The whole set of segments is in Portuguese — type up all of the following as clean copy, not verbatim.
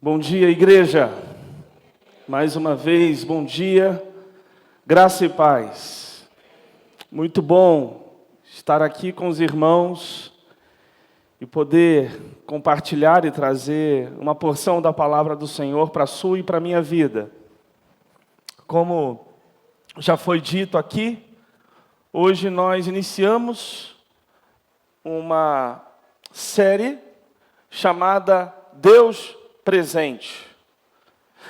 Bom dia, igreja. Mais uma vez, bom dia, graça e paz. Muito bom estar aqui com os irmãos e poder compartilhar e trazer uma porção da palavra do Senhor para a sua e para a minha vida. Como já foi dito aqui, hoje nós iniciamos uma série chamada Deus presente.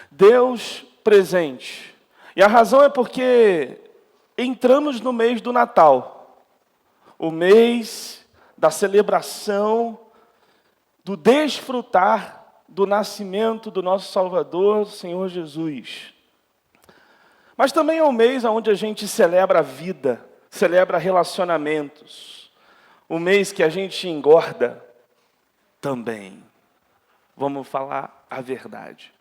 Deus presente. E a razão é porque entramos no mês do Natal. O mês da celebração, do desfrutar do nascimento do nosso Salvador, Senhor Jesus. Mas também é um mês onde a gente celebra a vida, celebra relacionamentos. O mês que a gente engorda também. Vamos falar a verdade.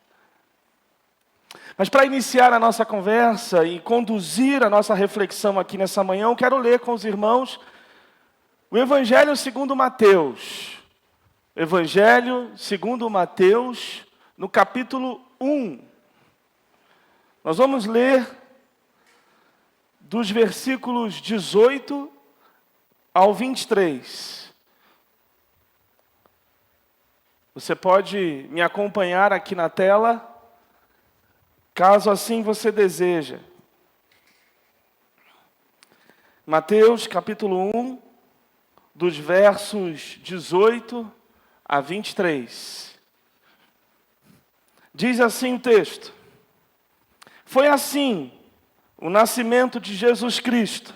Mas para iniciar a nossa conversa e conduzir a nossa reflexão aqui nessa manhã, eu quero ler com os irmãos o Evangelho segundo Mateus. Evangelho segundo Mateus, no capítulo 1. Nós vamos ler dos versículos 18 ao 23. Você pode me acompanhar aqui na tela, caso assim você deseja. Mateus capítulo 1, dos versos 18 a 23. Diz assim o texto: Foi assim o nascimento de Jesus Cristo.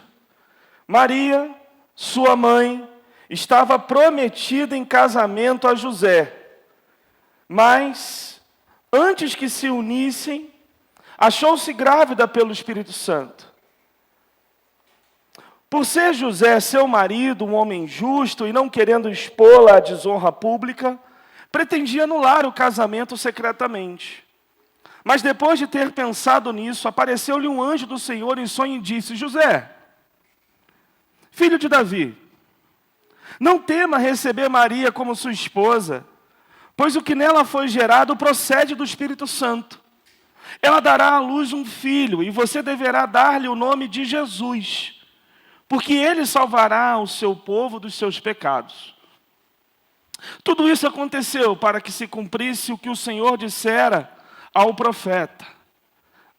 Maria, sua mãe, estava prometida em casamento a José. Mas, antes que se unissem, achou-se grávida pelo Espírito Santo. Por ser José, seu marido, um homem justo e não querendo expô-la à desonra pública, pretendia anular o casamento secretamente. Mas depois de ter pensado nisso, apareceu-lhe um anjo do Senhor em sonho e disse: José, filho de Davi, não tema receber Maria como sua esposa, pois o que nela foi gerado procede do Espírito Santo. Ela dará à luz um filho, e você deverá dar-lhe o nome de Jesus, porque ele salvará o seu povo dos seus pecados. Tudo isso aconteceu para que se cumprisse o que o Senhor dissera ao profeta: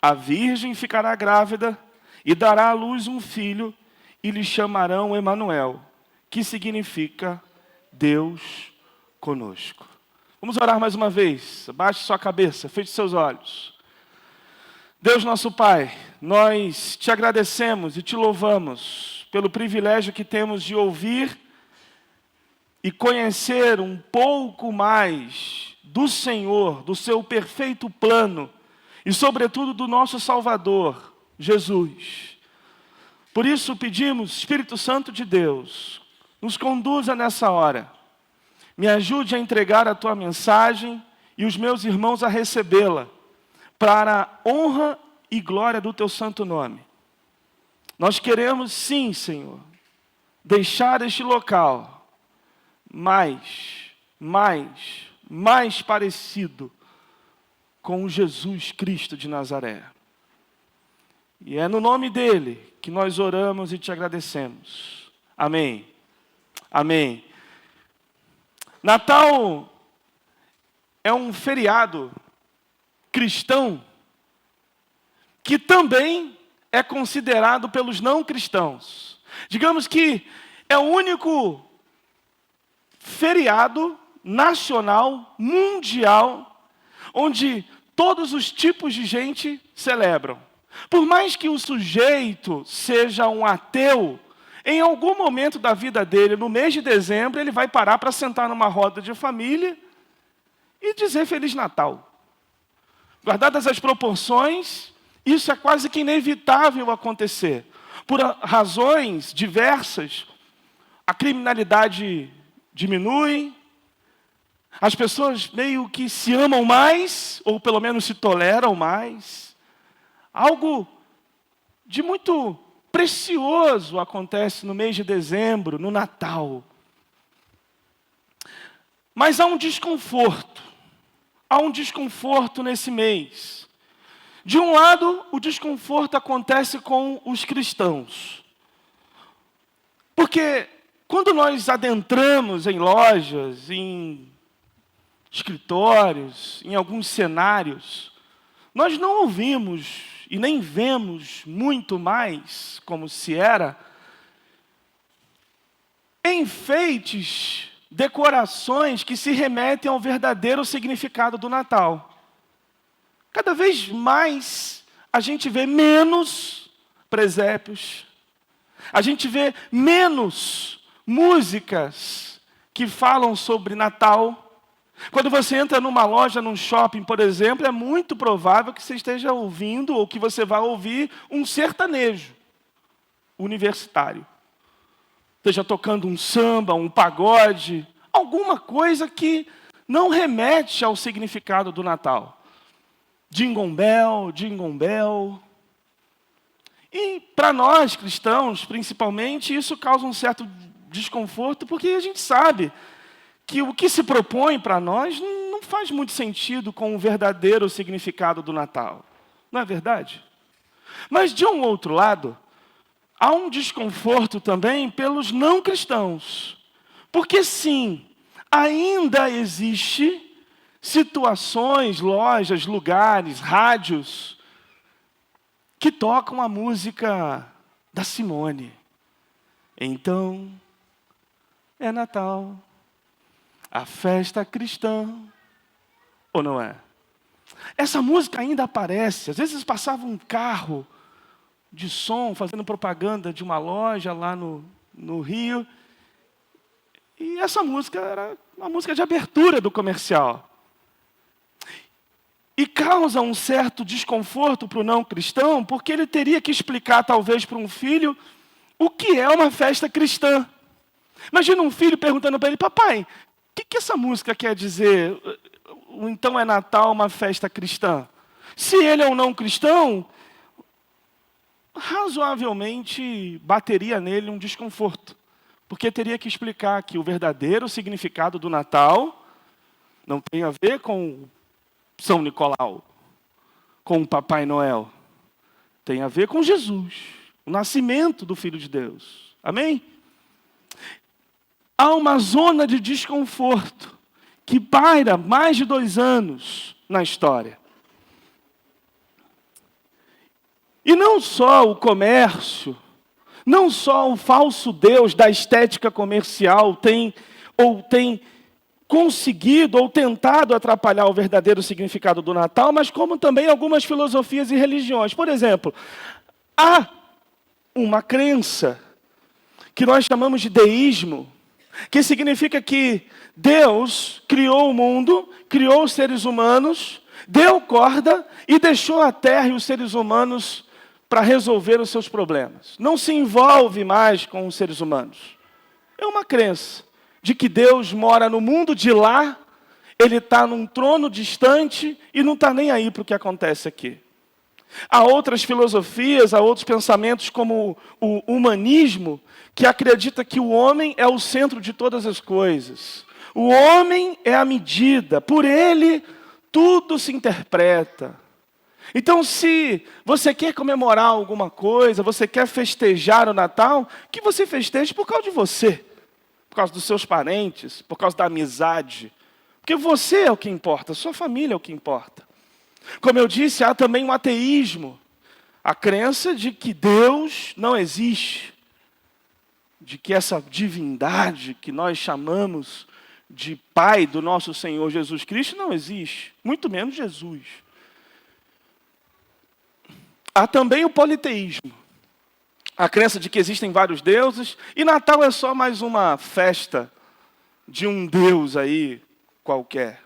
a virgem ficará grávida e dará à luz um filho, e lhe chamarão Emanuel, que significa Deus conosco. Vamos orar mais uma vez. Abaixe sua cabeça, feche seus olhos. Deus nosso Pai, nós te agradecemos e te louvamos pelo privilégio que temos de ouvir e conhecer um pouco mais do Senhor, do seu perfeito plano e, sobretudo, do nosso Salvador, Jesus. Por isso pedimos, Espírito Santo de Deus, nos conduza nessa hora. Me ajude a entregar a tua mensagem e os meus irmãos a recebê-la, para a honra e glória do teu santo nome. Nós queremos, sim, Senhor, deixar este local mais parecido com o Jesus Cristo de Nazaré. E é no nome dele que nós oramos e te agradecemos. Amém. Amém. Natal é um feriado cristão que também é considerado pelos não cristãos. Digamos que é o único feriado nacional, mundial, onde todos os tipos de gente celebram. Por mais que o sujeito seja um ateu, em algum momento da vida dele, no mês de dezembro, ele vai parar para sentar numa roda de família e dizer Feliz Natal. Guardadas as proporções, isso é quase que inevitável acontecer. Por razões diversas, a criminalidade diminui, as pessoas meio que se amam mais, ou pelo menos se toleram mais. Algo de muito precioso acontece no mês de dezembro, no Natal. Mas há um desconforto, há um desconforto nesse mês. De um lado, o desconforto acontece com os cristãos. Porque quando nós adentramos em lojas, em escritórios, em alguns cenários, nós não ouvimos e nem vemos muito mais, como se era, enfeites, decorações que se remetem ao verdadeiro significado do Natal. Cada vez mais a gente vê menos presépios, a gente vê menos músicas que falam sobre Natal. Quando você entra numa loja, num shopping, por exemplo, é muito provável que você esteja ouvindo, ou que você vá ouvir, um sertanejo universitário. Esteja tocando um samba, um pagode, alguma coisa que não remete ao significado do Natal. Jingle Bell, Jingle Bell. E para nós, cristãos, principalmente, isso causa um certo desconforto, porque a gente sabe que o que se propõe para nós não faz muito sentido com o verdadeiro significado do Natal. Não é verdade? Mas, de um outro lado, há um desconforto também pelos não cristãos. Porque, sim, ainda existe situações, lojas, lugares, rádios, que tocam a música da Simone. Então, é Natal, a festa cristã, ou não é? Essa música ainda aparece. Às vezes passava um carro de som fazendo propaganda de uma loja lá no Rio, e essa música era uma música de abertura do comercial. E causa um certo desconforto para o não cristão, porque ele teria que explicar, talvez, para um filho o que é uma festa cristã. Imagina um filho perguntando para ele: papai, o que essa música quer dizer? Então é Natal, uma festa cristã. Se ele é um não cristão, razoavelmente bateria nele um desconforto. Porque teria que explicar que o verdadeiro significado do Natal não tem a ver com São Nicolau, com o Papai Noel. Tem a ver com Jesus, o nascimento do Filho de Deus. Amém? Há uma zona de desconforto que paira mais de 2 anos na história. E não só o comércio, não só o falso Deus da estética comercial tem conseguido ou tentado atrapalhar o verdadeiro significado do Natal, mas como também algumas filosofias e religiões. Por exemplo, há uma crença que nós chamamos de deísmo, que significa que Deus criou o mundo, criou os seres humanos, deu corda e deixou a terra e os seres humanos para resolver os seus problemas. Não se envolve mais com os seres humanos. É uma crença de que Deus mora no mundo de lá, Ele está num trono distante e não está nem aí para o que acontece aqui. Há outras filosofias, há outros pensamentos como o humanismo, que acredita que o homem é o centro de todas as coisas. O homem é a medida, por ele tudo se interpreta. Então, se você quer comemorar alguma coisa, você quer festejar o Natal, que você festeje por causa de você, por causa dos seus parentes, por causa da amizade. Porque você é o que importa, sua família é o que importa. Como eu disse, há também um ateísmo, a crença de que Deus não existe, de que essa divindade que nós chamamos de Pai do nosso Senhor Jesus Cristo não existe, muito menos Jesus. Há também o politeísmo, a crença de que existem vários deuses, e Natal é só mais uma festa de um Deus aí qualquer.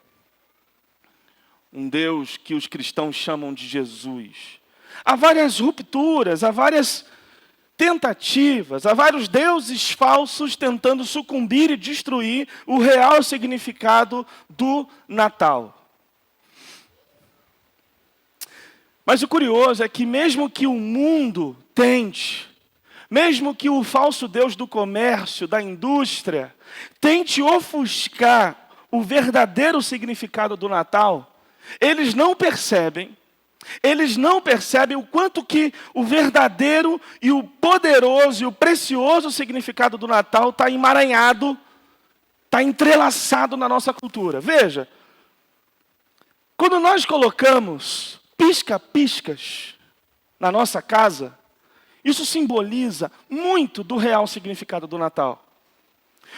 Um Deus que os cristãos chamam de Jesus. Há várias rupturas, há várias tentativas, há vários deuses falsos tentando sucumbir e destruir o real significado do Natal. Mas o curioso é que mesmo que o mundo tente, mesmo que o falso Deus do comércio, da indústria, tente ofuscar o verdadeiro significado do Natal, eles não percebem o quanto que o verdadeiro e o poderoso e o precioso significado do Natal está emaranhado, está entrelaçado na nossa cultura. Veja, quando nós colocamos pisca-piscas na nossa casa, isso simboliza muito do real significado do Natal.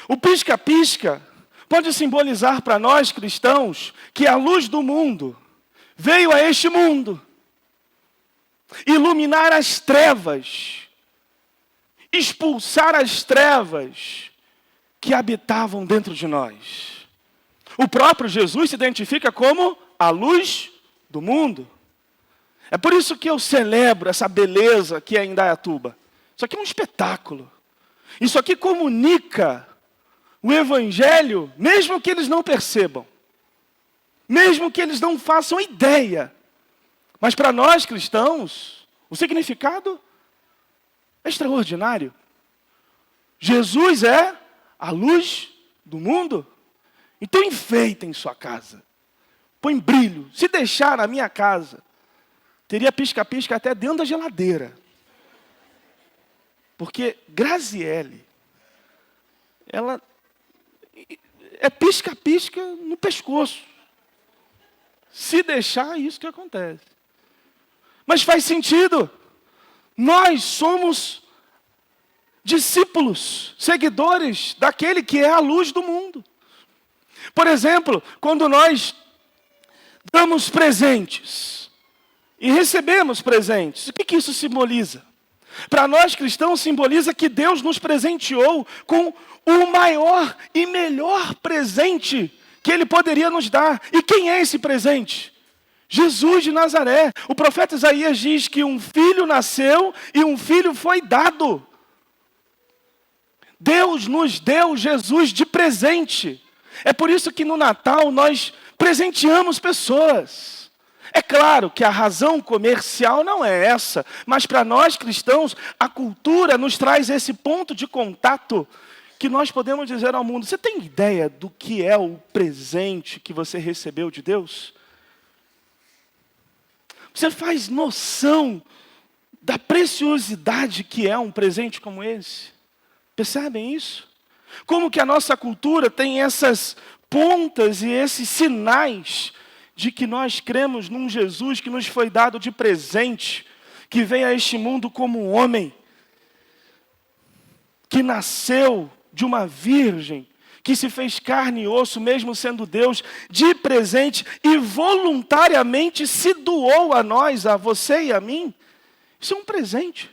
O pisca-pisca pode simbolizar para nós cristãos que a luz do mundo veio a este mundo iluminar as trevas, expulsar as trevas que habitavam dentro de nós. O próprio Jesus se identifica como a luz do mundo. É por isso que eu celebro essa beleza que é Indaiatuba. Isso aqui é um espetáculo. Isso aqui comunica o Evangelho, mesmo que eles não percebam. Mesmo que eles não façam ideia. Mas para nós cristãos, o significado é extraordinário. Jesus é a luz do mundo. Então enfeitem sua casa. Põe brilho. Se deixar na minha casa, teria pisca-pisca até dentro da geladeira. Porque Graziele, ela é pisca-pisca no pescoço. Se deixar, é isso que acontece. Mas faz sentido. Nós somos discípulos, seguidores daquele que é a luz do mundo. Por exemplo, quando nós damos presentes e recebemos presentes, o que isso simboliza? Para nós cristãos, simboliza que Deus nos presenteou com o maior e melhor presente que Ele poderia nos dar. E quem é esse presente? Jesus de Nazaré. O profeta Isaías diz que um filho nasceu e um filho foi dado. Deus nos deu Jesus de presente. É por isso que no Natal nós presenteamos pessoas. É claro que a razão comercial não é essa, mas para nós cristãos, a cultura nos traz esse ponto de contato que nós podemos dizer ao mundo: você tem ideia do que é o presente que você recebeu de Deus? Você faz noção da preciosidade que é um presente como esse? Percebem isso? Como que a nossa cultura tem essas pontas e esses sinais de que nós cremos num Jesus que nos foi dado de presente, que veio a este mundo como um homem, que nasceu de uma virgem, que se fez carne e osso, mesmo sendo Deus, de presente, e voluntariamente se doou a nós, a você e a mim. Isso é um presente.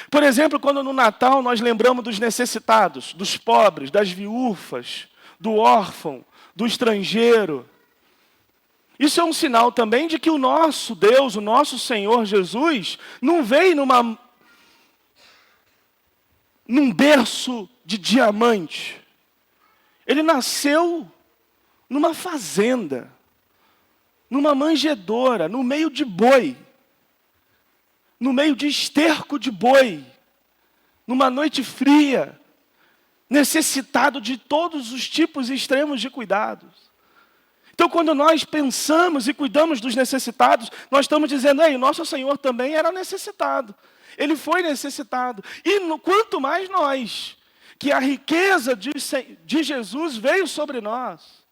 Por exemplo, quando no Natal nós lembramos dos necessitados, dos pobres, das viúvas, do órfão, do estrangeiro, isso é um sinal também de que o nosso Deus, o nosso Senhor Jesus, não veio num berço de diamante. Ele nasceu numa fazenda, numa manjedoura, no meio de boi, no meio de esterco de boi, numa noite fria, necessitado de todos os tipos e extremos de cuidados. Então, quando nós pensamos e cuidamos dos necessitados, nós estamos dizendo: ei, nosso Senhor também era necessitado. Ele foi necessitado. E quanto mais nós, que a riqueza de Jesus veio sobre nós,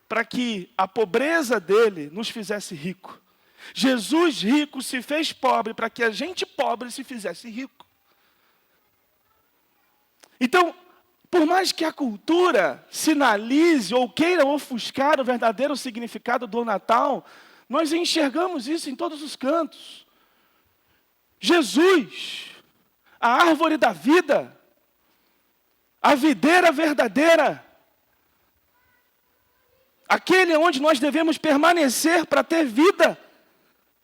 para que a pobreza dele nos fizesse rico. Jesus rico se fez pobre para que a gente pobre se fizesse rico. Então, por mais que a cultura sinalize ou queira ofuscar o verdadeiro significado do Natal, nós enxergamos isso em todos os cantos. Jesus, a árvore da vida, a videira verdadeira, aquele onde nós devemos permanecer para ter vida,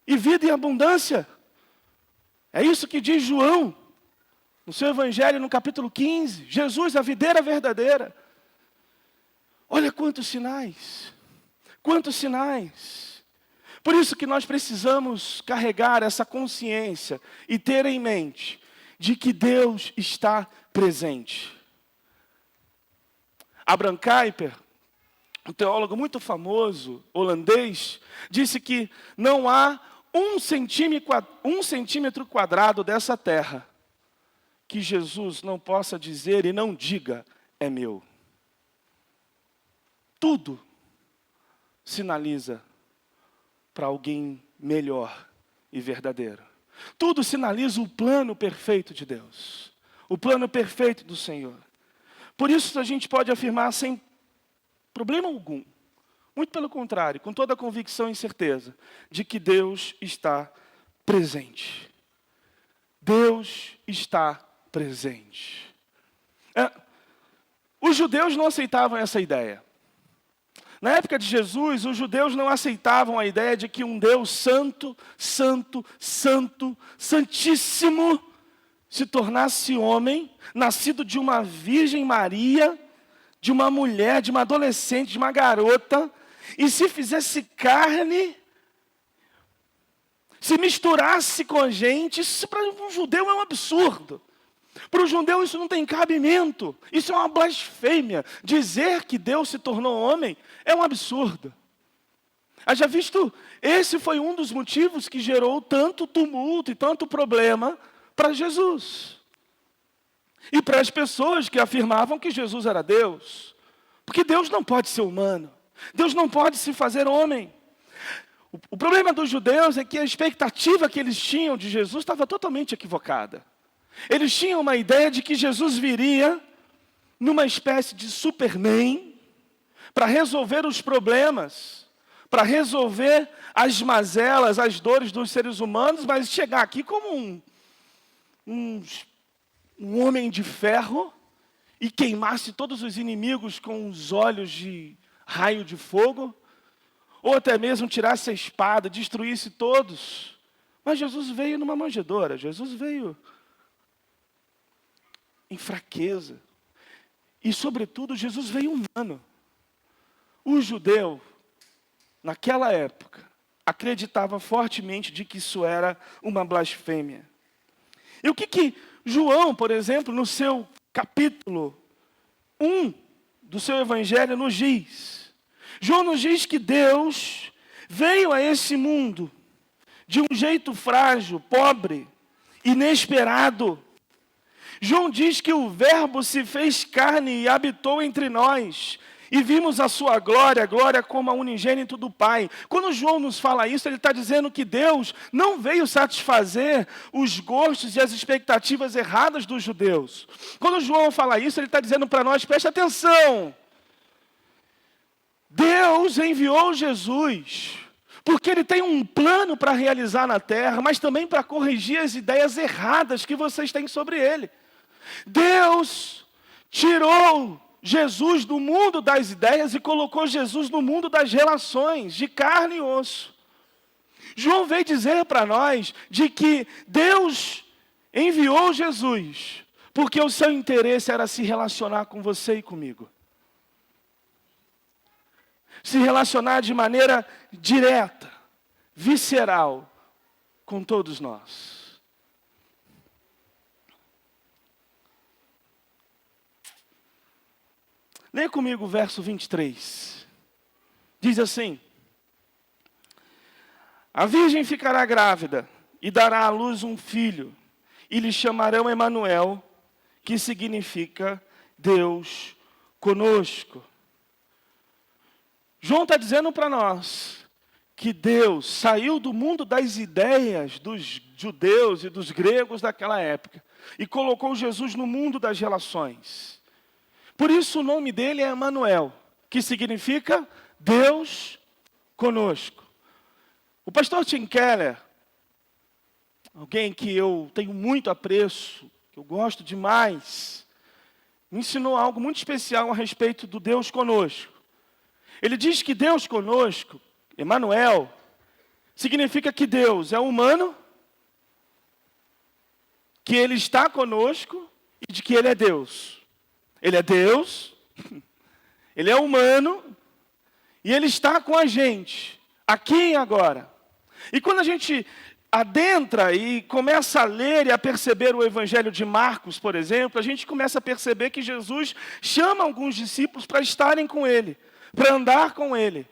e vida em abundância. É isso que diz João, no seu Evangelho, no capítulo 15. Jesus, a videira verdadeira. Olha quantos sinais. Quantos sinais. Por isso que nós precisamos carregar essa consciência e ter em mente de que Deus está presente. Abraham Kuyper, um teólogo muito famoso, holandês, disse que não há 1 centímetro quadrado dessa terra que Jesus não possa dizer e não diga, é meu. Tudo sinaliza para alguém melhor e verdadeiro. Tudo sinaliza o plano perfeito de Deus, o plano perfeito do Senhor. Por isso a gente pode afirmar sem problema algum, muito pelo contrário, com toda a convicção e certeza, de que Deus está presente. Deus está presente. Os judeus não aceitavam essa ideia. Na época de Jesus, os judeus não aceitavam a ideia de que um Deus santo, santo, santo, santíssimo, se tornasse homem, nascido de uma Virgem Maria, de uma mulher, de uma adolescente, de uma garota, e se fizesse carne, se misturasse com a gente. Isso para um judeu é um absurdo. Para o judeu isso não tem cabimento. Isso é uma blasfêmia. Dizer que Deus se tornou homem é um absurdo. Haja visto, esse foi um dos motivos que gerou tanto tumulto e tanto problema para Jesus. E para as pessoas que afirmavam que Jesus era Deus. Porque Deus não pode ser humano. Deus não pode se fazer homem. O problema dos judeus é que a expectativa que eles tinham de Jesus estava totalmente equivocada. Eles tinham uma ideia de que Jesus viria numa espécie de Superman para resolver os problemas, para resolver as mazelas, as dores dos seres humanos, mas chegar aqui como um homem de ferro e queimasse todos os inimigos com os olhos de raio de fogo, ou até mesmo tirasse a espada, destruísse todos. Mas Jesus veio numa manjedoura, Jesus veio em fraqueza. E, sobretudo, Jesus veio humano. O judeu, naquela época, acreditava fortemente de que isso era uma blasfêmia. E o que João, por exemplo, no seu capítulo 1 do seu evangelho nos diz? João nos diz que Deus veio a esse mundo de um jeito frágil, pobre, inesperado. João diz que o Verbo se fez carne e habitou entre nós. E vimos a sua glória, glória como a unigênito do Pai. Quando João nos fala isso, ele está dizendo que Deus não veio satisfazer os gostos e as expectativas erradas dos judeus. Quando João fala isso, ele está dizendo para nós, preste atenção. Deus enviou Jesus, porque Ele tem um plano para realizar na terra, mas também para corrigir as ideias erradas que vocês têm sobre Ele. Deus tirou Jesus do mundo das ideias e colocou Jesus no mundo das relações, de carne e osso. João veio dizer para nós de que Deus enviou Jesus, porque o seu interesse era se relacionar com você e comigo. Se relacionar de maneira direta, visceral, com todos nós. Leia comigo o verso 23. Diz assim: a virgem ficará grávida e dará à luz um filho, e lhe chamarão Emanuel, que significa Deus conosco. João está dizendo para nós que Deus saiu do mundo das ideias dos judeus e dos gregos daquela época e colocou Jesus no mundo das relações. Por isso o nome dele é Emanuel, que significa Deus conosco. O pastor Tim Keller, alguém que eu tenho muito apreço, que eu gosto demais, me ensinou algo muito especial a respeito do Deus conosco. Ele diz que Deus conosco, Emanuel, significa que Deus é humano, que Ele está conosco e de que Ele é Deus. Ele é Deus, Ele é humano e Ele está com a gente, aqui e agora. E quando a gente adentra e começa a ler e a perceber o Evangelho de Marcos, por exemplo, a gente começa a perceber que Jesus chama alguns discípulos para estarem com Ele, para andar com Ele,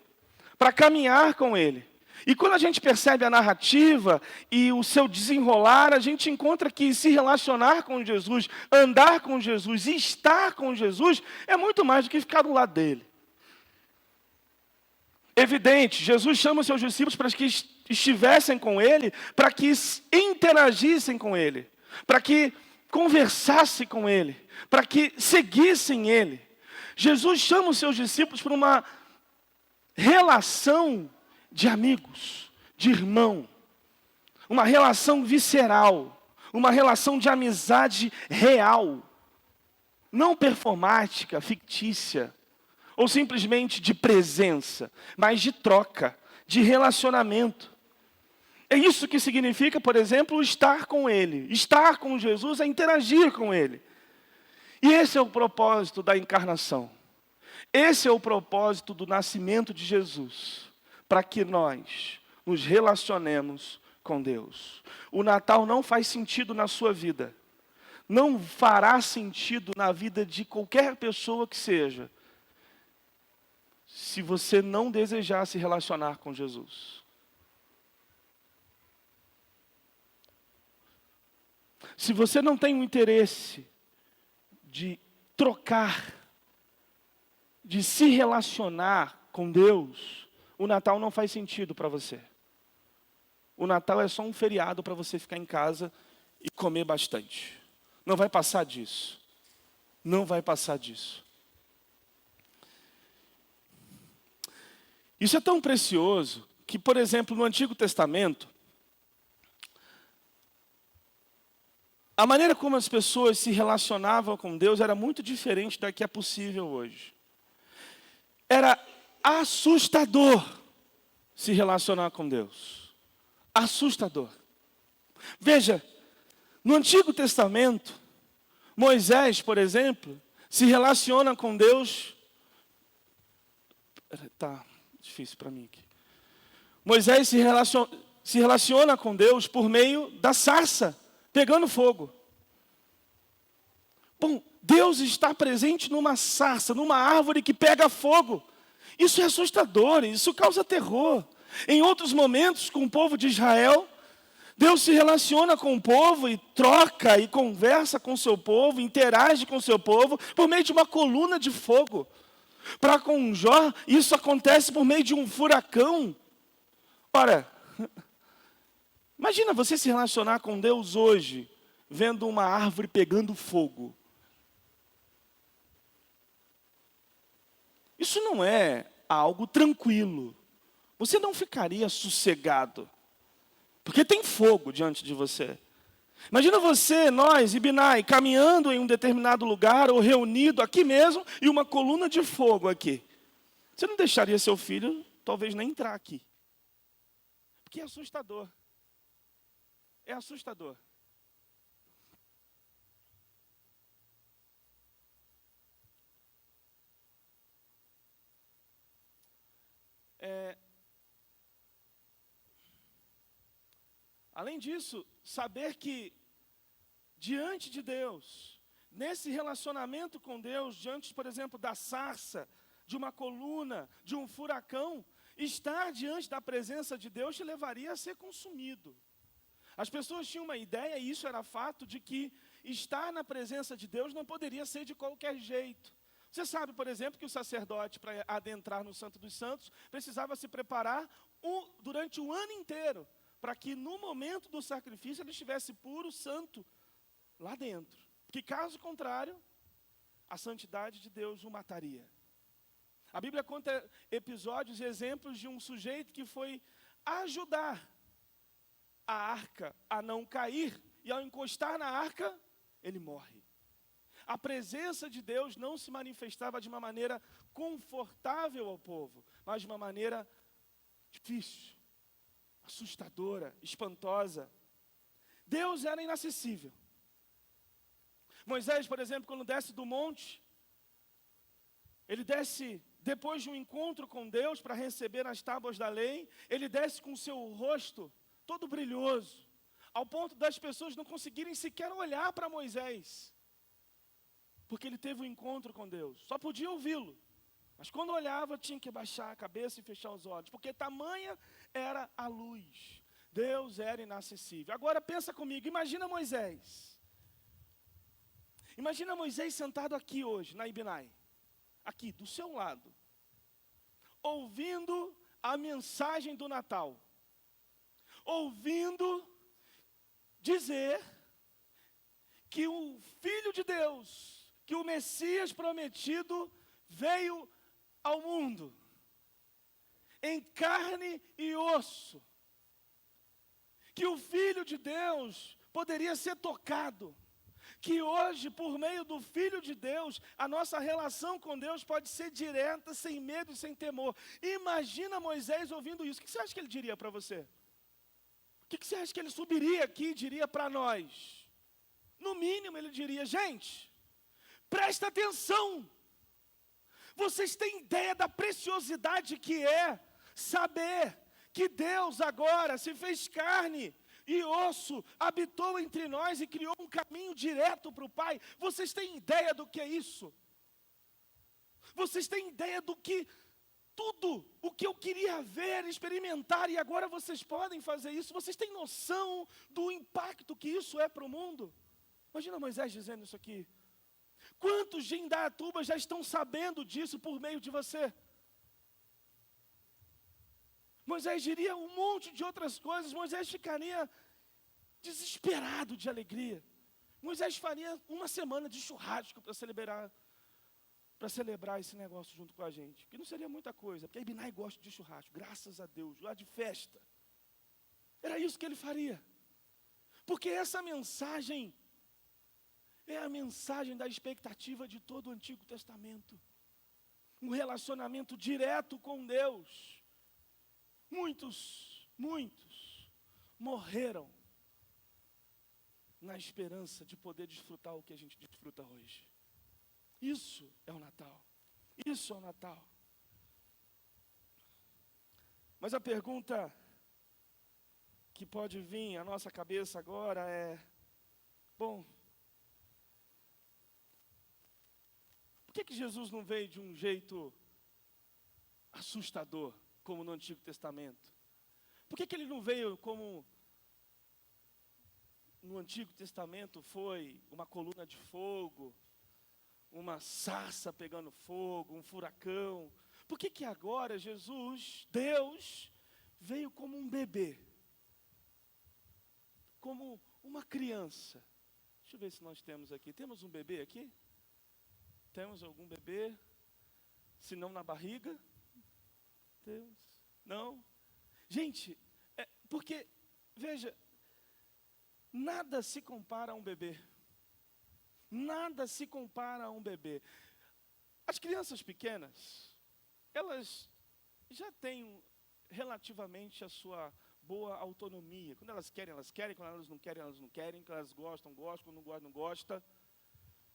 para caminhar com Ele. E quando a gente percebe a narrativa e o seu desenrolar, a gente encontra que se relacionar com Jesus, andar com Jesus e estar com Jesus é muito mais do que ficar do lado dele. Evidente, Jesus chama os seus discípulos para que estivessem com Ele, para que interagissem com Ele, para que conversassem com Ele, para que seguissem Ele. Jesus chama os seus discípulos para uma relação de amigos, de irmão, uma relação visceral, uma relação de amizade real, não performática, fictícia, ou simplesmente de presença, mas de troca, de relacionamento. É isso que significa, por exemplo, estar com Ele. Estar com Jesus é interagir com Ele. E esse é o propósito da encarnação. Esse é o propósito do nascimento de Jesus, para que nós nos relacionemos com Deus. O Natal não faz sentido na sua vida. Não fará sentido na vida de qualquer pessoa que seja, se você não desejar se relacionar com Jesus. Se você não tem o interesse de trocar, de se relacionar com Deus, o Natal não faz sentido para você. O Natal é só um feriado para você ficar em casa e comer bastante. Não vai passar disso. Não vai passar disso. Isso é tão precioso que, por exemplo, no Antigo Testamento, a maneira como as pessoas se relacionavam com Deus era muito diferente da que é possível hoje. Era assustador se relacionar com Deus. Assustador. Veja, no Antigo Testamento, Moisés, por exemplo, se relaciona com Deus. Tá difícil para mim aqui. Moisés se relaciona com Deus por meio da sarça, pegando fogo. Bom, Deus está presente numa sarça, numa árvore que pega fogo. Isso é assustador, isso causa terror. Em outros momentos, com o povo de Israel, Deus se relaciona com o povo e troca e conversa com o seu povo, interage com o seu povo por meio de uma coluna de fogo. Para com Jó, isso acontece por meio de um furacão. Ora, imagina você se relacionar com Deus hoje, vendo uma árvore pegando fogo. Isso não é algo tranquilo. Você não ficaria sossegado, porque tem fogo diante de você. Imagina você, nós, Ibinai, caminhando em um determinado lugar, ou reunido aqui mesmo, e uma coluna de fogo aqui. Você não deixaria seu filho, talvez, nem entrar aqui. Porque é assustador. É assustador. Além disso, saber que diante de Deus, nesse relacionamento com Deus, diante, por exemplo, da sarça, de uma coluna, de um furacão, estar diante da presença de Deus te levaria a ser consumido. As pessoas tinham uma ideia, e isso era fato, de que estar na presença de Deus não poderia ser de qualquer jeito. Você sabe, por exemplo, que o sacerdote, para adentrar no Santo dos Santos, precisava se preparar durante um ano inteiro, para que no momento do sacrifício ele estivesse puro, santo, lá dentro. Porque caso contrário, a santidade de Deus o mataria. A Bíblia conta episódios e exemplos de um sujeito que foi ajudar a arca a não cair, e ao encostar na arca, ele morre. A presença de Deus não se manifestava de uma maneira confortável ao povo, mas de uma maneira difícil, assustadora, espantosa. Deus era inacessível. Moisés, por exemplo, quando desce do monte, ele desce depois de um encontro com Deus para receber as tábuas da lei, ele desce com o seu rosto todo brilhoso, ao ponto das pessoas não conseguirem sequer olhar para Moisés, porque ele teve um encontro com Deus, só podia ouvi-lo, Mas quando olhava, tinha que baixar a cabeça e fechar os olhos, porque tamanha era a luz. Deus era inacessível. Agora pensa comigo, imagina Moisés. Imagina Moisés sentado aqui hoje, na Ibinai. Aqui, do seu lado. Ouvindo a mensagem do Natal. Ouvindo dizer que o Filho de Deus, que o Messias prometido, veio ao mundo, em carne e osso, que o Filho de Deus poderia ser tocado, que hoje, por meio do Filho de Deus, a nossa relação com Deus pode ser direta, sem medo e sem temor. Imagina Moisés ouvindo isso, o que você acha que ele diria para você? O que você acha que ele subiria aqui e diria para nós? No mínimo ele diria, gente, presta atenção, vocês têm ideia da preciosidade que é saber que Deus agora se fez carne e osso, habitou entre nós e criou um caminho direto para o Pai? Vocês têm ideia do que é isso? Vocês têm ideia do que tudo o que eu queria ver, experimentar, e agora vocês podem fazer isso? Vocês têm noção do impacto que isso é para o mundo? Imagina Moisés dizendo isso aqui. Quantos de Indaiatuba já estão sabendo disso por meio de você? Moisés diria um monte de outras coisas. Moisés ficaria desesperado de alegria. Moisés faria uma semana de churrasco para celebrar esse negócio junto com a gente. Que não seria muita coisa, porque a Ibinai gosta de churrasco, graças a Deus, lá de festa. Era isso que ele faria. Porque essa mensagem é a mensagem da expectativa de todo o Antigo Testamento. Um relacionamento direto com Deus. Muitos morreram na esperança de poder desfrutar o que a gente desfruta hoje. Isso é o Natal. Isso é o Natal. Mas a pergunta que pode vir à nossa cabeça agora é, bom, por que Jesus não veio de um jeito assustador, como no Antigo Testamento? Por que ele não veio como no Antigo Testamento foi uma coluna de fogo, uma sarça pegando fogo, um furacão? Por que agora Jesus, Deus, veio como um bebê? Como uma criança? Deixa eu ver se nós temos aqui. Temos um bebê aqui? Temos algum bebê? Se não na barriga? Temos? Não? Gente, porque, veja, nada se compara a um bebê. Nada se compara a um bebê. As crianças pequenas, elas já têm relativamente a sua boa autonomia. Quando elas querem, quando elas não querem, quando elas gostam, quando não gostam, não gostam.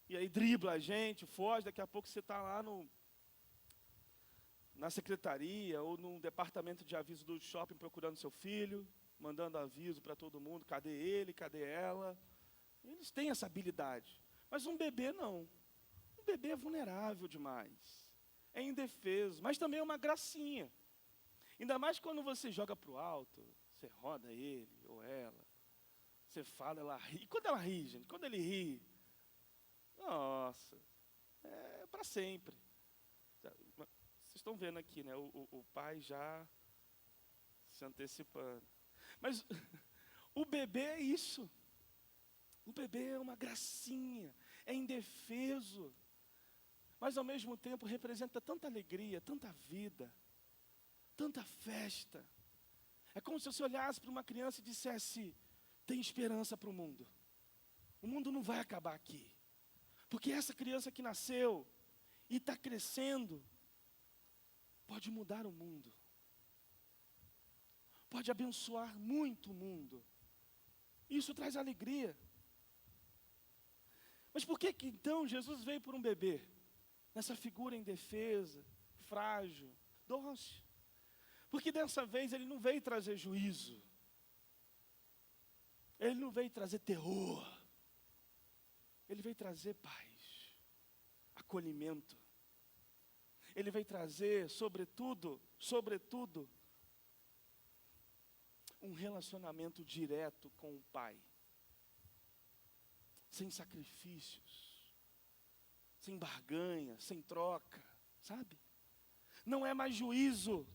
E aí dribla a gente, foge, daqui a pouco você está lá na secretaria ou no departamento de aviso do shopping procurando seu filho, mandando aviso para todo mundo, cadê ele, cadê ela? Eles têm essa habilidade. Mas um bebê não. Um bebê é vulnerável demais. É indefeso, mas também é uma gracinha. Ainda mais quando você joga para o alto, você roda ele ou ela, você fala, ela ri. E quando ela ri, gente? Quando ele ri, nossa, é para sempre. Vocês estão vendo aqui, né? O pai já se antecipando. Mas o bebê é isso. O bebê é uma gracinha, é indefeso. Mas ao mesmo tempo representa tanta alegria, tanta vida, tanta festa. É como se você olhasse para uma criança e dissesse, tem esperança para o mundo. O mundo não vai acabar aqui. Porque essa criança que nasceu e está crescendo, pode mudar o mundo. Pode abençoar muito o mundo. Isso traz alegria. Mas por que então Jesus veio por um bebê? Nessa figura indefesa, frágil, dócil. Porque dessa vez ele não veio trazer juízo. Ele não veio trazer terror. Ele veio trazer paz, acolhimento. ele veio trazer, sobretudo, um relacionamento direto com o Pai. Sem sacrifícios, sem barganha, sem troca, sabe? Não é mais juízo.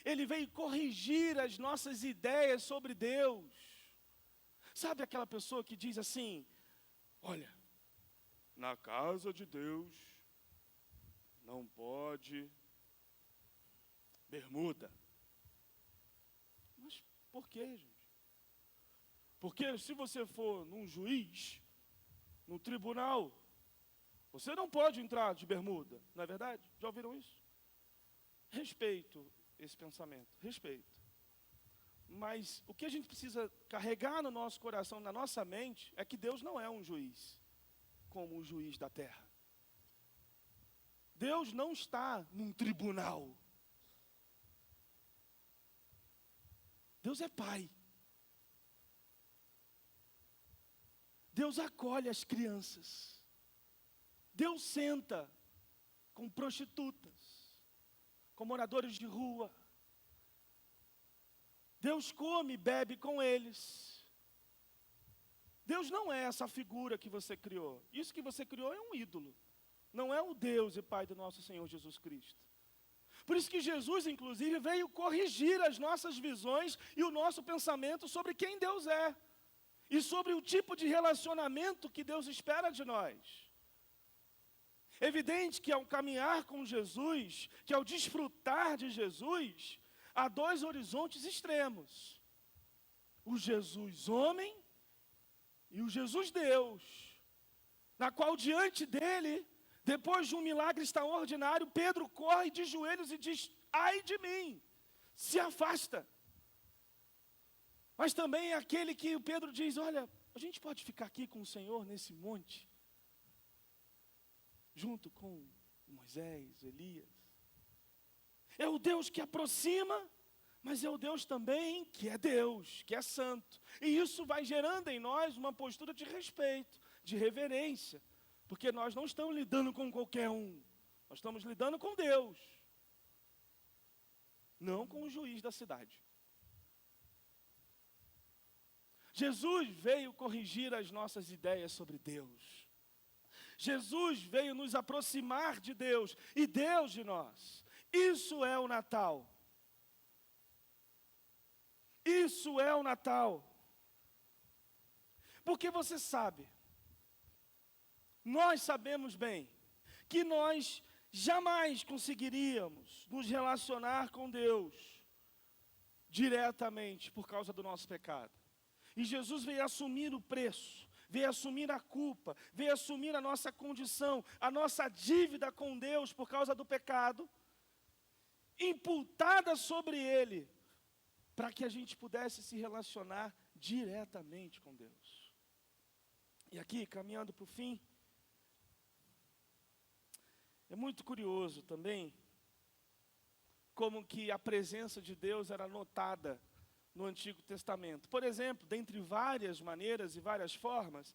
Ele veio corrigir as nossas ideias sobre Deus. Sabe aquela pessoa que diz assim, olha, na casa de Deus não pode bermuda. Mas por quê, gente? Porque se você for num juiz, num tribunal, você não pode entrar de bermuda, não é verdade? Já ouviram isso? Respeito esse pensamento, respeito. Mas o que a gente precisa carregar no nosso coração, na nossa mente, é que Deus não é um juiz, como o juiz da terra. Deus não está num tribunal. Deus é Pai. Deus acolhe as crianças. Deus senta com prostitutas, com moradores de rua. Deus come e bebe com eles. Deus não é essa figura que você criou. Isso que você criou é um ídolo. Não é o Deus e Pai do nosso Senhor Jesus Cristo. Por isso que Jesus, inclusive, veio corrigir as nossas visões e o nosso pensamento sobre quem Deus é. E sobre o tipo de relacionamento que Deus espera de nós. É evidente que ao caminhar com Jesus, que ao desfrutar de Jesus, há dois horizontes extremos. O Jesus homem e o Jesus Deus. Na qual diante dele, depois de um milagre extraordinário, Pedro corre de joelhos e diz, ai de mim, se afasta. Mas também é aquele que o Pedro diz, olha, a gente pode ficar aqui com o Senhor nesse monte, junto com Moisés, Elias. É o Deus que aproxima, mas é o Deus também que é Deus, que é santo. E isso vai gerando em nós uma postura de respeito, de reverência, porque nós não estamos lidando com qualquer um, nós estamos lidando com Deus, não com o juiz da cidade. Jesus veio corrigir as nossas ideias sobre Deus. Jesus veio nos aproximar de Deus e Deus de nós. Isso é o Natal. Isso é o Natal. Porque você sabe, nós sabemos bem, que nós jamais conseguiríamos nos relacionar com Deus diretamente por causa do nosso pecado. E Jesus veio assumir o preço, veio assumir a culpa, veio assumir a nossa condição, a nossa dívida com Deus por causa do pecado, imputada sobre Ele, para que a gente pudesse se relacionar diretamente com Deus. E aqui, caminhando para o fim, é muito curioso também, como que a presença de Deus era notada no Antigo Testamento. Por exemplo, dentre várias maneiras e várias formas,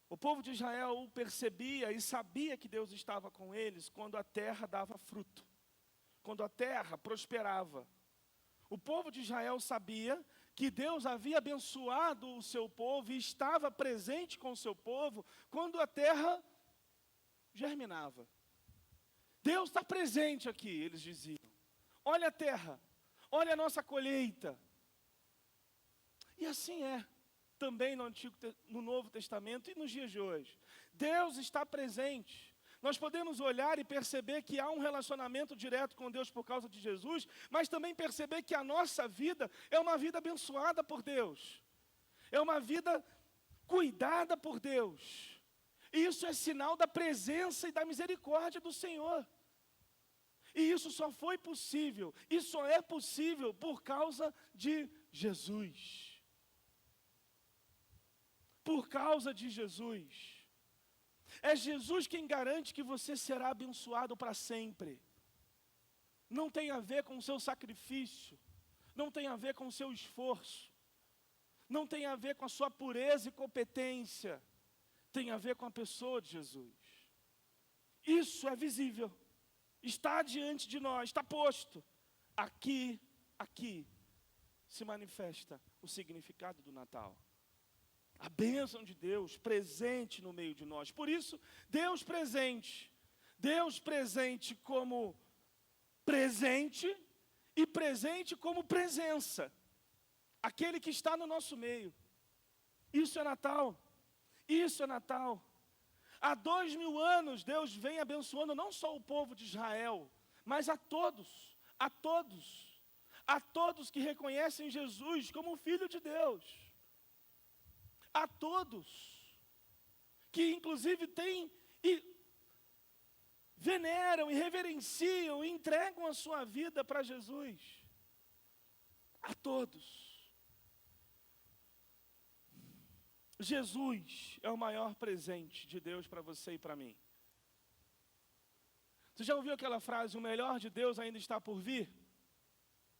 o povo de Israel percebia e sabia que Deus estava com eles quando a terra dava fruto, quando a terra prosperava. O povo de Israel sabia que Deus havia abençoado o seu povo e estava presente com o seu povo quando a terra germinava. Deus está presente aqui, eles diziam. Olha a terra, olha a nossa colheita. E assim é, também no Novo Testamento e nos dias de hoje. Deus está presente. Nós podemos olhar e perceber que há um relacionamento direto com Deus por causa de Jesus, mas também perceber que a nossa vida é uma vida abençoada por Deus. É uma vida cuidada por Deus. E isso é sinal da presença e da misericórdia do Senhor. E isso só foi possível, e só é possível por causa de Jesus. Por causa de Jesus. É Jesus quem garante que você será abençoado para sempre. Não tem a ver com o seu sacrifício, não tem a ver com o seu esforço, não tem a ver com a sua pureza e competência, tem a ver com a pessoa de Jesus. Isso é visível. está diante de nós, está posto. Aqui se manifesta o significado do Natal. A bênção de Deus presente no meio de nós. Por isso, Deus presente como presente e presente como presença. Aquele que está no nosso meio. Isso é Natal. Isso é Natal. Há 2000 anos, Deus vem abençoando não só o povo de Israel, mas a todos que reconhecem Jesus como Filho de Deus. A todos que inclusive têm e veneram e reverenciam e entregam a sua vida para Jesus. A todos. Jesus é o maior presente de Deus para você e para mim. Você já ouviu aquela frase, o melhor de Deus ainda está por vir?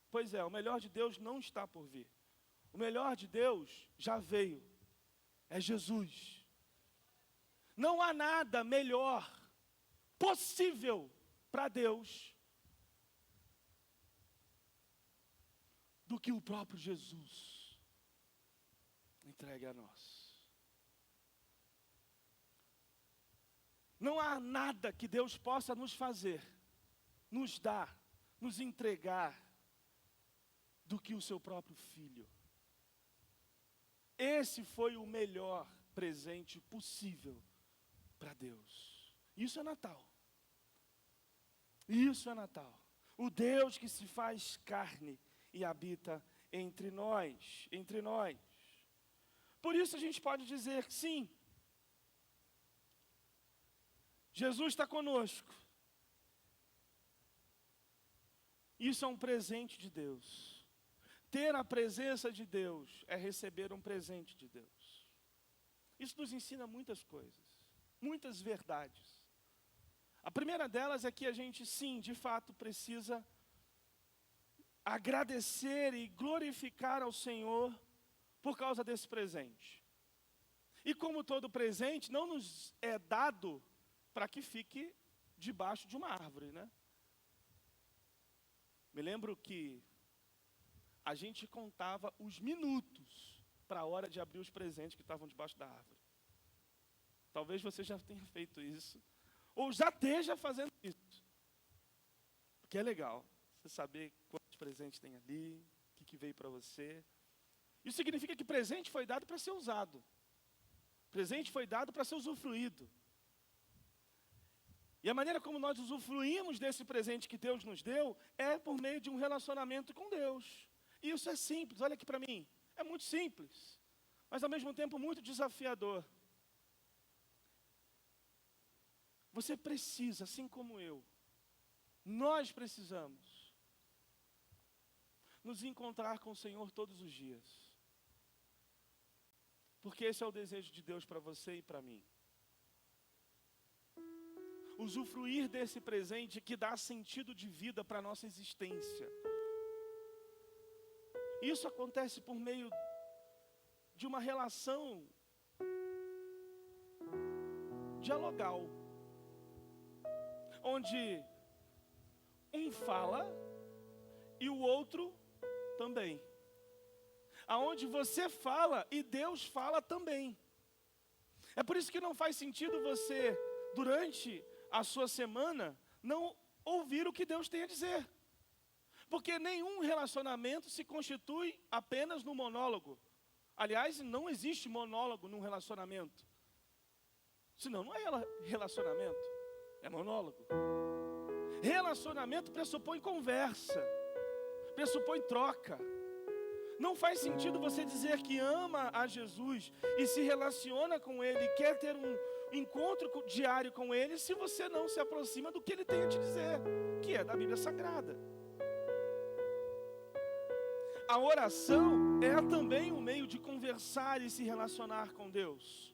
Pois é, o melhor de Deus não está por vir. O melhor de Deus já veio. É Jesus. Não há nada melhor possível para Deus do que o próprio Jesus entregue a nós. Não há nada que Deus possa nos fazer, nos dar, nos entregar do que o seu próprio Filho. Esse foi o melhor presente possível para Deus. Isso é Natal. Isso é Natal. O Deus que se faz carne e habita entre nós. Por isso a gente pode dizer que sim, Jesus está conosco. Isso é um presente de Deus. Ter a presença de Deus é receber um presente de Deus. Isso nos ensina muitas coisas, muitas verdades. A primeira delas é que a gente, sim, de fato, precisa agradecer e glorificar ao Senhor por causa desse presente. E como todo presente, não nos é dado para que fique debaixo de uma árvore, né? Me lembro que a gente contava os minutos para a hora de abrir os presentes que estavam debaixo da árvore. Talvez você já tenha feito isso, ou já esteja fazendo isso. Porque é legal você saber quantos presentes tem ali, o que veio para você. Isso significa que presente foi dado para ser usado. Presente foi dado para ser usufruído. E a maneira como nós usufruímos desse presente que Deus nos deu é por meio de um relacionamento com Deus. E isso é simples, olha aqui para mim. É muito simples, mas ao mesmo tempo muito desafiador. Você precisa, assim como eu, nós precisamos nos encontrar com o Senhor todos os dias. Porque esse é o desejo de Deus para você e para mim. Usufruir desse presente que dá sentido de vida para a nossa existência. Isso acontece por meio de uma relação dialogal, onde um fala e o outro também. Aonde você fala e Deus fala também. É por isso que não faz sentido você, durante a sua semana, não ouvir o que Deus tem a dizer. Porque nenhum relacionamento se constitui apenas no monólogo. Aliás, não existe monólogo num relacionamento. Senão não é relacionamento, é monólogo. Relacionamento pressupõe conversa, pressupõe troca. Não faz sentido você dizer que ama a Jesus e se relaciona com Ele, quer ter um encontro diário com Ele, se você não se aproxima do que Ele tem a te dizer, que é da Bíblia Sagrada. A oração é também um meio de conversar e se relacionar com Deus.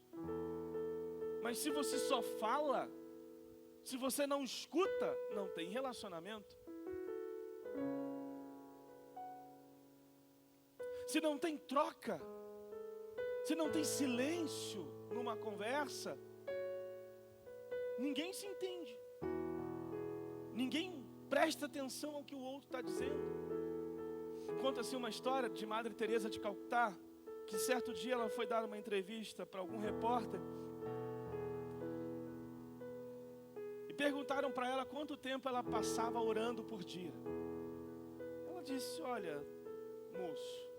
Mas se você só fala, se você não escuta, não tem relacionamento. Se não tem troca, se não tem silêncio numa conversa, ninguém se entende. Ninguém presta atenção ao que o outro está dizendo. Conta-se uma história de Madre Teresa de Calcutá, que certo dia ela foi dar uma entrevista para algum repórter e perguntaram para ela quanto tempo ela passava orando por dia. Ela disse: olha, moço,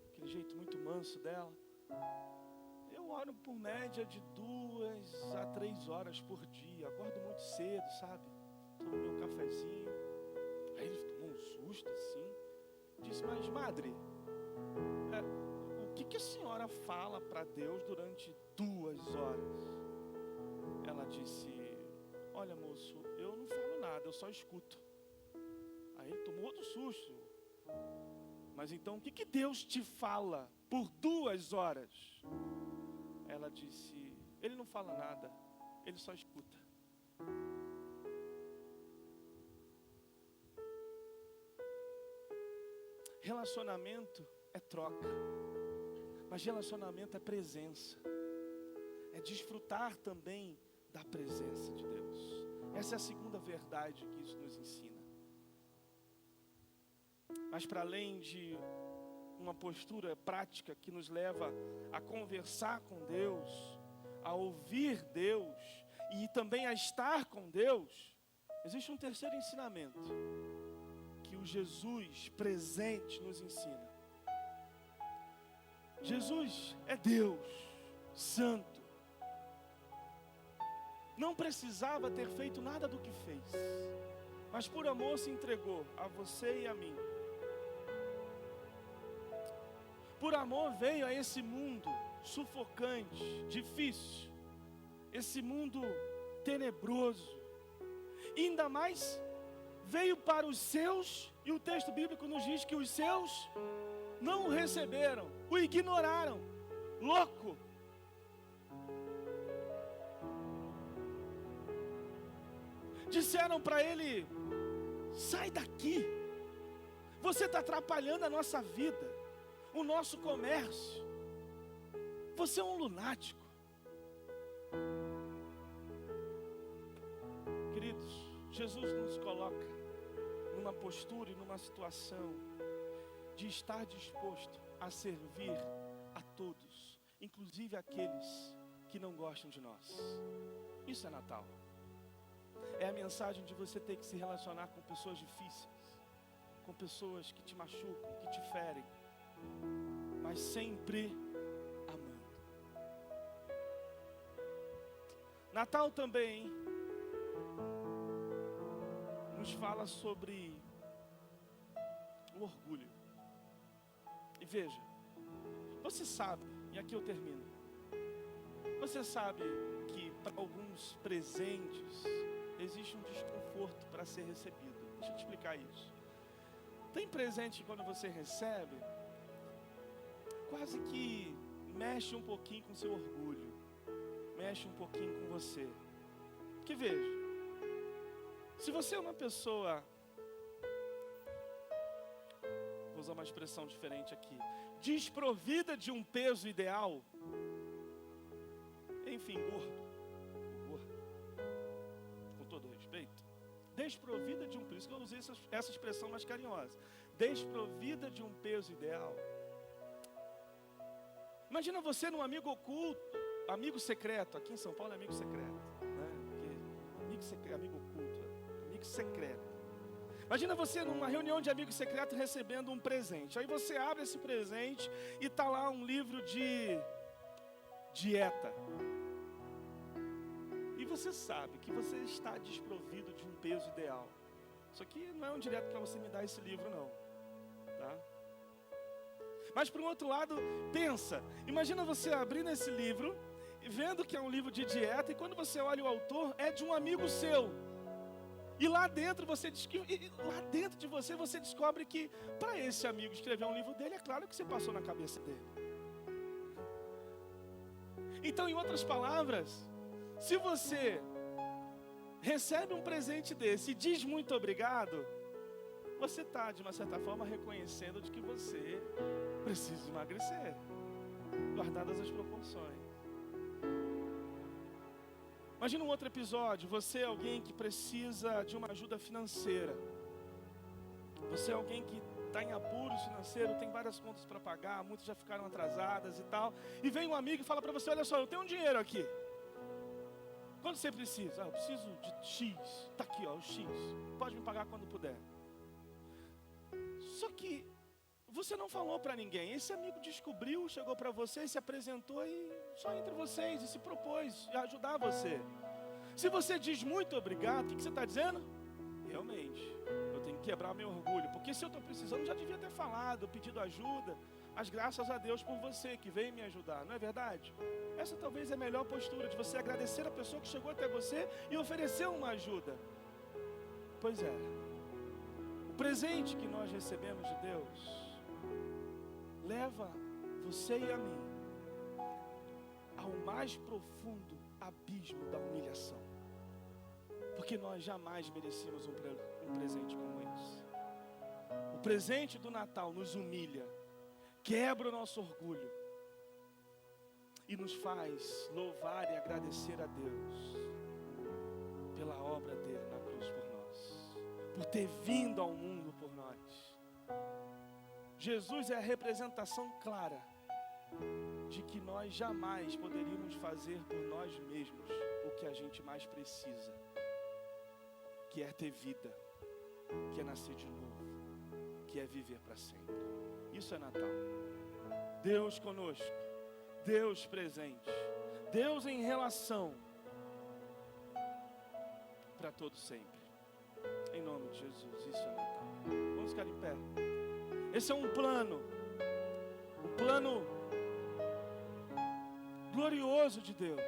aquele jeito muito manso dela, eu oro por média de 2 a 3 horas por dia. Acordo muito cedo, sabe? Tomo meu cafezinho. Aí ele tomou um susto assim. Disse: mas madre, o que a senhora fala para Deus durante 2 horas? Ela disse: olha, moço, eu não falo nada, eu só escuto. Aí ele tomou outro susto. Mas então o que Deus te fala por 2 horas? Ela disse: ele não fala nada, ele só escuta. Relacionamento é troca, mas relacionamento é presença, é desfrutar também da presença de Deus. Essa é a segunda verdade que isso nos ensina. Mas para além de uma postura prática que nos leva a conversar com Deus, a ouvir Deus e também a estar com Deus, existe um terceiro ensinamento que o Jesus presente nos ensina. Jesus é Deus, santo. Não precisava ter feito nada do que fez, mas por amor se entregou a você e a mim. Por amor veio a esse mundo sufocante, difícil, esse mundo tenebroso. E ainda mais veio para os seus, e o texto bíblico nos diz que os seus não o receberam, o ignoraram, louco. Disseram para ele: sai daqui, você está atrapalhando a nossa vida, o nosso comércio, você é um lunático. Queridos, Jesus nos coloca numa postura e numa situação de estar disposto a servir a todos, inclusive aqueles que não gostam de nós. Isso é Natal. É a mensagem de você ter que se relacionar com pessoas difíceis, com pessoas que te machucam, que te ferem, mas sempre amando. Natal também nos fala sobre o orgulho. E veja, você sabe, e aqui eu termino, você sabe que para alguns presentes existe um desconforto para ser recebido. Deixa eu te explicar isso. Tem presente que quando você recebe, quase que mexe um pouquinho com o seu orgulho, mexe um pouquinho com você. Porque veja, se você é uma pessoa, vou usar uma expressão diferente aqui, desprovida de um peso ideal, enfim, gordo, com todo respeito, desprovida de um peso, que eu usei essa expressão mais carinhosa, desprovida de um peso ideal. Imagina você num amigo oculto, amigo secreto, aqui em São Paulo é amigo secreto, né? Amigo oculto, amigo secreto. Imagina você numa reunião de amigo secreto recebendo um presente. Aí você abre esse presente e está lá um livro de dieta. E você sabe que você está desprovido de um peso ideal. Isso aqui não é um direto para você me dar esse livro, não. Tá? Mas por um outro lado, pensa. Imagina você abrindo esse livro e vendo que é um livro de dieta. E quando você olha o autor, é de um amigo seu. E lá dentro de você descobre que para esse amigo escrever um livro dele, é claro que você passou na cabeça dele. Então, em outras palavras, se você recebe um presente desse e diz muito obrigado, você está, de uma certa forma, reconhecendo de que você precisa emagrecer, guardadas as proporções. Imagina um outro episódio, você é alguém que precisa de uma ajuda financeira. Você é alguém que está em apuros financeiros, tem várias contas para pagar, muitas já ficaram atrasadas e tal. E vem um amigo e fala para você, olha só, eu tenho um dinheiro aqui. Quando você precisa? Eu preciso de X. Está aqui, ó, o X. Pode me pagar quando puder. Só que você não falou para ninguém. Esse amigo descobriu, chegou para você, se apresentou e só entre vocês e se propôs a ajudar você. Se você diz muito obrigado, o que você está dizendo? Realmente, eu tenho que quebrar meu orgulho. Porque se eu estou precisando, eu já devia ter falado, pedido ajuda. Mas graças a Deus por você que veio me ajudar, não é verdade? Essa talvez é a melhor postura, de você agradecer a pessoa que chegou até você e oferecer uma ajuda. Pois é, o presente que nós recebemos de Deus leva você e a mim ao mais profundo abismo da humilhação. Porque nós jamais merecíamos um presente como esse. O presente do Natal nos humilha, quebra o nosso orgulho e nos faz louvar e agradecer a Deus pela obra dele na cruz por nós, por ter vindo ao mundo por nós. Jesus é a representação clara de que nós jamais poderíamos fazer por nós mesmos o que a gente mais precisa, que é ter vida, que é nascer de novo, que é viver para sempre. Isso é Natal. Deus conosco, Deus presente, Deus em relação para todo sempre. Em nome de Jesus, isso é Natal. Vamos ficar em pé. Esse é um plano glorioso de Deus,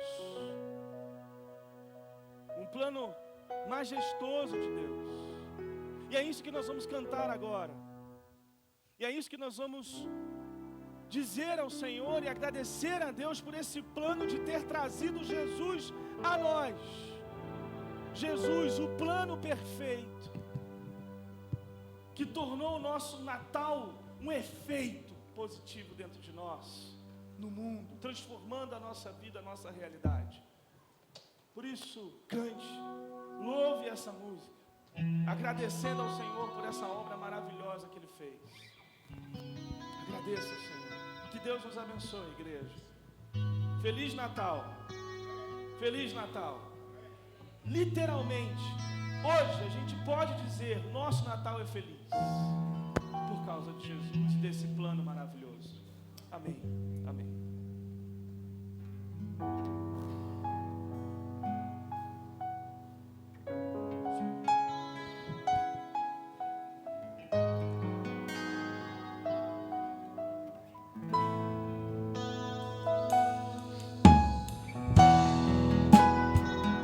um plano majestoso de Deus. E é isso que nós vamos cantar agora. E é isso que nós vamos dizer ao Senhor e agradecer a Deus por esse plano de ter trazido Jesus a nós. Jesus, o plano perfeito, que tornou o nosso Natal um efeito positivo dentro de nós, no mundo, transformando a nossa vida, a nossa realidade. Por isso, cante, louve essa música, agradecendo ao Senhor por essa obra maravilhosa que Ele fez. Agradeça ao Senhor. Que Deus nos abençoe, igreja. Feliz Natal. Feliz Natal. Literalmente, hoje a gente pode dizer, nosso Natal é feliz por causa de Jesus e desse plano maravilhoso. Amém. Amém.